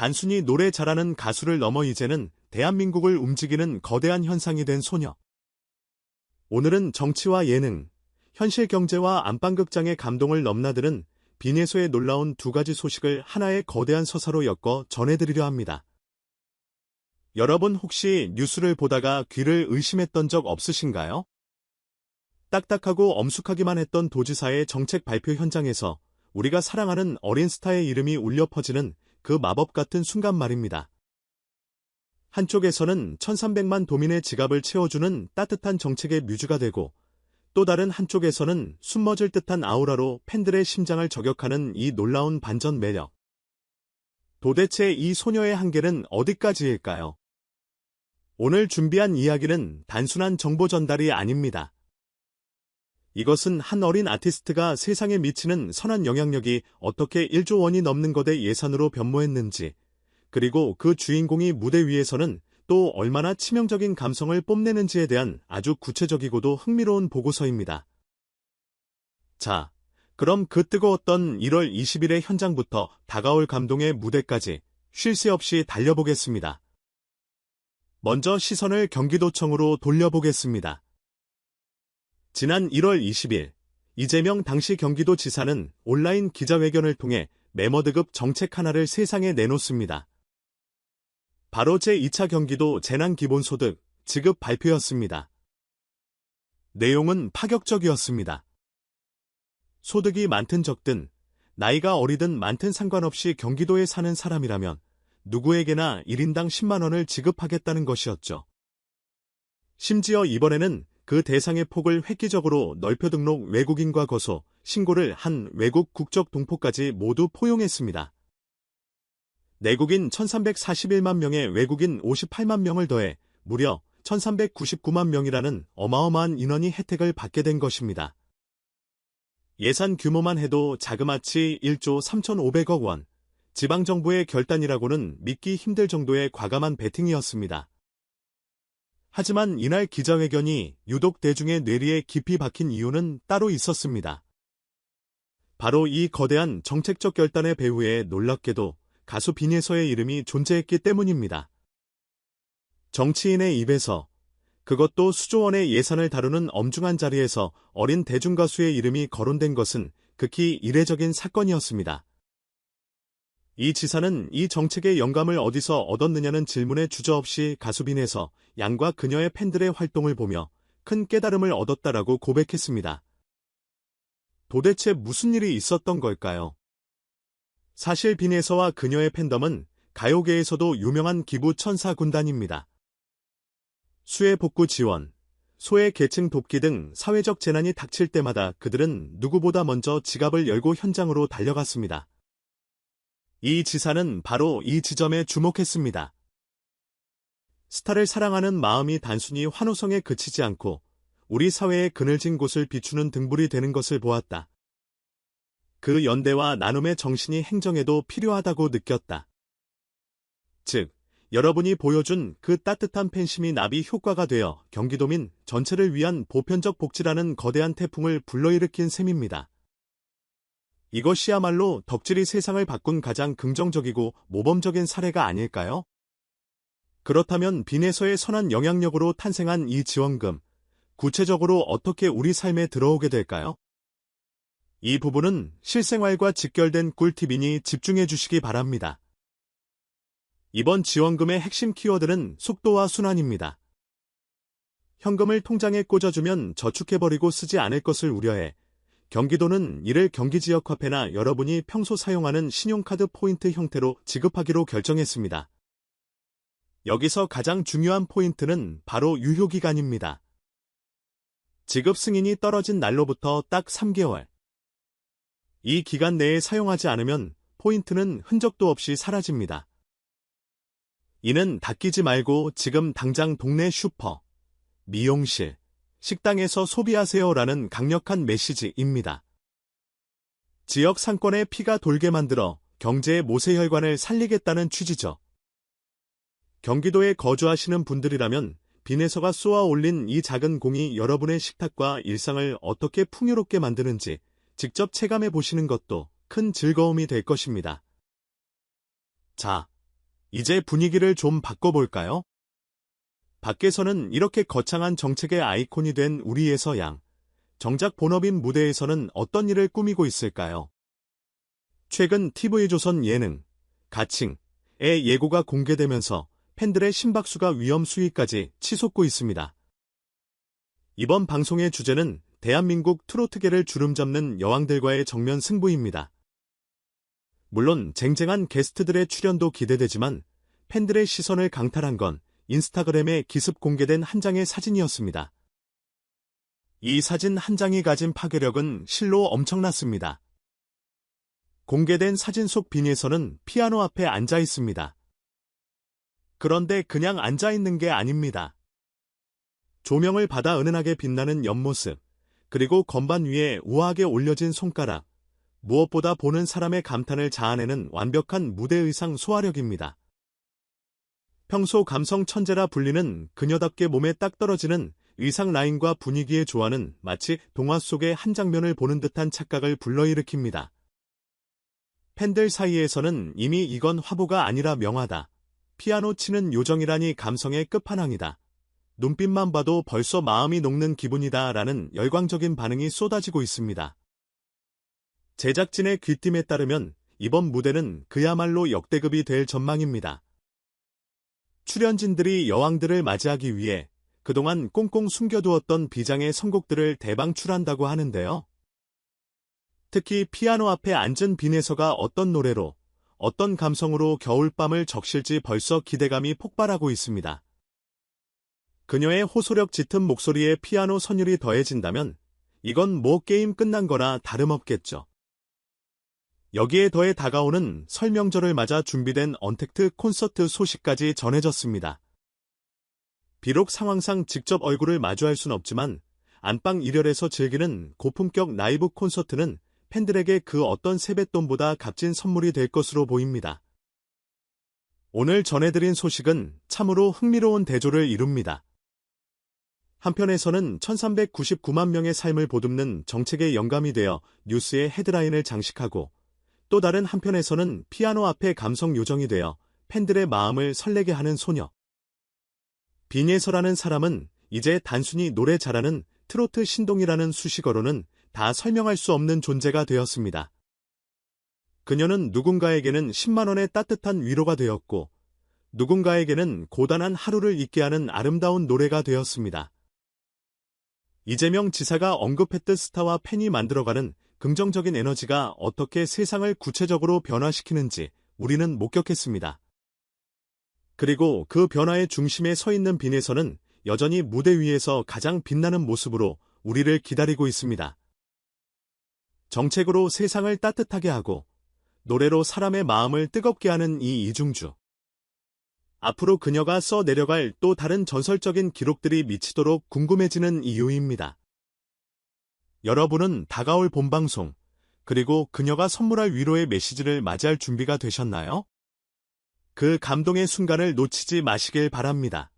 단순히 노래 잘하는 가수를 넘어 이제는 대한민국을 움직이는 거대한 현상이 된 소녀. 오늘은 정치와 예능, 현실 경제와 안방극장의 감동을 넘나드는 빈예서의 놀라운 두 가지 소식을 하나의 거대한 서사로 엮어 전해드리려 합니다. 여러분 혹시 뉴스를 보다가 귀를 의심했던 적 없으신가요? 딱딱하고 엄숙하기만 했던 도지사의 정책 발표 현장에서 우리가 사랑하는 어린 스타의 이름이 울려 퍼지는 그 마법 같은 순간 말입니다. 한쪽에서는 1300만 도민의 지갑을 채워주는 따뜻한 정책의 뮤즈가 되고 또 다른 한쪽에서는 숨머질 듯한 아우라로 팬들의 심장을 저격하는 이 놀라운 반전 매력. 도대체 이 소녀의 한계는 어디까지일까요? 오늘 준비한 이야기는 단순한 정보 전달이 아닙니다. 이것은 한 어린 아티스트가 세상에 미치는 선한 영향력이 어떻게 1조 원이 넘는 거대 예산으로 변모했는지, 그리고 그 주인공이 무대 위에서는 또 얼마나 치명적인 감성을 뽐내는지에 대한 아주 구체적이고도 흥미로운 보고서입니다. 자, 그럼 그 뜨거웠던 1월 20일의 현장부터 다가올 감동의 무대까지 쉴 새 없이 달려보겠습니다. 먼저 시선을 경기도청으로 돌려보겠습니다. 지난 1월 20일, 이재명 당시 경기도지사는 온라인 기자회견을 통해 메머드급 정책 하나를 세상에 내놓습니다. 바로 제2차 경기도 재난기본소득 지급 발표였습니다. 내용은 파격적이었습니다. 소득이 많든 적든, 나이가 어리든 많든 상관없이 경기도에 사는 사람이라면 누구에게나 1인당 10만 원을 지급하겠다는 것이었죠. 심지어 이번에는 그 대상의 폭을 획기적으로 넓혀 등록 외국인과 거소, 신고를 한 외국 국적 동포까지 모두 포용했습니다. 내국인 1341만 명에 외국인 58만 명을 더해 무려 1399만 명이라는 어마어마한 인원이 혜택을 받게 된 것입니다. 예산 규모만 해도 자그마치 1조 3,500억 원, 지방정부의 결단이라고는 믿기 힘들 정도의 과감한 베팅이었습니다. 하지만 이날 기자회견이 유독 대중의 뇌리에 깊이 박힌 이유는 따로 있었습니다. 바로 이 거대한 정책적 결단의 배후에 놀랍게도 가수 빈예서의 이름이 존재했기 때문입니다. 정치인의 입에서, 그것도 수조 원의 예산을 다루는 엄중한 자리에서 어린 대중가수의 이름이 거론된 것은 극히 이례적인 사건이었습니다. 이 지사는 이 정책의 영감을 어디서 얻었느냐는 질문에 주저없이 가수 빈예서 양과 그녀의 팬들의 활동을 보며 큰 깨달음을 얻었다라고 고백했습니다. 도대체 무슨 일이 있었던 걸까요? 사실 빈예서와 그녀의 팬덤은 가요계에서도 유명한 기부 천사 군단입니다. 수해 복구 지원, 소외 계층 돕기 등 사회적 재난이 닥칠 때마다 그들은 누구보다 먼저 지갑을 열고 현장으로 달려갔습니다. 이 지사는 바로 이 지점에 주목했습니다. 스타를 사랑하는 마음이 단순히 환호성에 그치지 않고 우리 사회의 그늘진 곳을 비추는 등불이 되는 것을 보았다. 그 연대와 나눔의 정신이 행정에도 필요하다고 느꼈다. 즉, 여러분이 보여준 그 따뜻한 팬심이 나비 효과가 되어 경기도민 전체를 위한 보편적 복지라는 거대한 태풍을 불러일으킨 셈입니다. 이것이야말로 덕질이 세상을 바꾼 가장 긍정적이고 모범적인 사례가 아닐까요? 그렇다면 빈예서의 선한 영향력으로 탄생한 이 지원금, 구체적으로 어떻게 우리 삶에 들어오게 될까요? 이 부분은 실생활과 직결된 꿀팁이니 집중해 주시기 바랍니다. 이번 지원금의 핵심 키워드는 속도와 순환입니다. 현금을 통장에 꽂아주면 저축해버리고 쓰지 않을 것을 우려해 경기도는 이를 경기지역화폐나 여러분이 평소 사용하는 신용카드 포인트 형태로 지급하기로 결정했습니다. 여기서 가장 중요한 포인트는 바로 유효기간입니다. 지급 승인이 떨어진 날로부터 딱 3개월. 이 기간 내에 사용하지 않으면 포인트는 흔적도 없이 사라집니다. 이는 닦이지 말고 지금 당장 동네 슈퍼, 미용실, 식당에서 소비하세요라는 강력한 메시지입니다. 지역 상권에 피가 돌게 만들어 경제의 모세혈관을 살리겠다는 취지죠. 경기도에 거주하시는 분들이라면 빈예서가 쏘아 올린 이 작은 공이 여러분의 식탁과 일상을 어떻게 풍요롭게 만드는지 직접 체감해 보시는 것도 큰 즐거움이 될 것입니다. 자, 이제 분위기를 좀 바꿔볼까요? 밖에서는 이렇게 거창한 정책의 아이콘이 된 우리에서 양. 정작 본업인 무대에서는 어떤 일을 꾸미고 있을까요? 최근 TV조선 예능, 가칭의 예고가 공개되면서 팬들의 심박수가 위험 수위까지 치솟고 있습니다. 이번 방송의 주제는 대한민국 트로트계를 주름잡는 여왕들과의 정면 승부입니다. 물론 쟁쟁한 게스트들의 출연도 기대되지만 팬들의 시선을 강탈한 건 인스타그램에 기습 공개된 한 장의 사진이었습니다. 이 사진 한 장이 가진 파괴력은 실로 엄청났습니다. 공개된 사진 속 빈에서는 피아노 앞에 앉아 있습니다. 그런데 그냥 앉아 있는 게 아닙니다. 조명을 받아 은은하게 빛나는 옆모습, 그리고 건반 위에 우아하게 올려진 손가락, 무엇보다 보는 사람의 감탄을 자아내는 완벽한 무대 의상 소화력입니다. 평소 감성 천재라 불리는 그녀답게 몸에 딱 떨어지는 의상 라인과 분위기의 조화는 마치 동화 속의 한 장면을 보는 듯한 착각을 불러일으킵니다. 팬들 사이에서는 이미 이건 화보가 아니라 명화다. 피아노 치는 요정이라니 감성의 끝판왕이다. 눈빛만 봐도 벌써 마음이 녹는 기분이다 라는 열광적인 반응이 쏟아지고 있습니다. 제작진의 귀띔에 따르면 이번 무대는 그야말로 역대급이 될 전망입니다. 출연진들이 여왕들을 맞이하기 위해 그동안 꽁꽁 숨겨두었던 비장의 선곡들을 대방출한다고 하는데요. 특히 피아노 앞에 앉은 빈에서가 어떤 노래로, 어떤 감성으로 겨울밤을 적실지 벌써 기대감이 폭발하고 있습니다. 그녀의 호소력 짙은 목소리에 피아노 선율이 더해진다면 이건 뭐 게임 끝난 거나 다름없겠죠. 여기에 더해 다가오는 설 명절을 맞아 준비된 언택트 콘서트 소식까지 전해졌습니다. 비록 상황상 직접 얼굴을 마주할 순 없지만 안방 1열에서 즐기는 고품격 라이브 콘서트는 팬들에게 그 어떤 세뱃돈보다 값진 선물이 될 것으로 보입니다. 오늘 전해드린 소식은 참으로 흥미로운 대조를 이룹니다. 한편에서는 1399만 명의 삶을 보듬는 정책의 영감이 되어 뉴스의 헤드라인을 장식하고 또 다른 한편에서는 피아노 앞에 감성 요정이 되어 팬들의 마음을 설레게 하는 소녀. 빈예서라는 사람은 이제 단순히 노래 잘하는 트로트 신동이라는 수식어로는 다 설명할 수 없는 존재가 되었습니다. 그녀는 누군가에게는 10만 원의 따뜻한 위로가 되었고 누군가에게는 고단한 하루를 잊게 하는 아름다운 노래가 되었습니다. 이재명 지사가 언급했듯 스타와 팬이 만들어가는 긍정적인 에너지가 어떻게 세상을 구체적으로 변화시키는지 우리는 목격했습니다. 그리고 그 변화의 중심에 서 있는 빈에서는 여전히 무대 위에서 가장 빛나는 모습으로 우리를 기다리고 있습니다. 정책으로 세상을 따뜻하게 하고 노래로 사람의 마음을 뜨겁게 하는 이 이중주. 앞으로 그녀가 써내려갈 또 다른 전설적인 기록들이 미치도록 궁금해지는 이유입니다. 여러분은 다가올 본방송, 그리고 그녀가 선물할 위로의 메시지를 맞이할 준비가 되셨나요? 그 감동의 순간을 놓치지 마시길 바랍니다.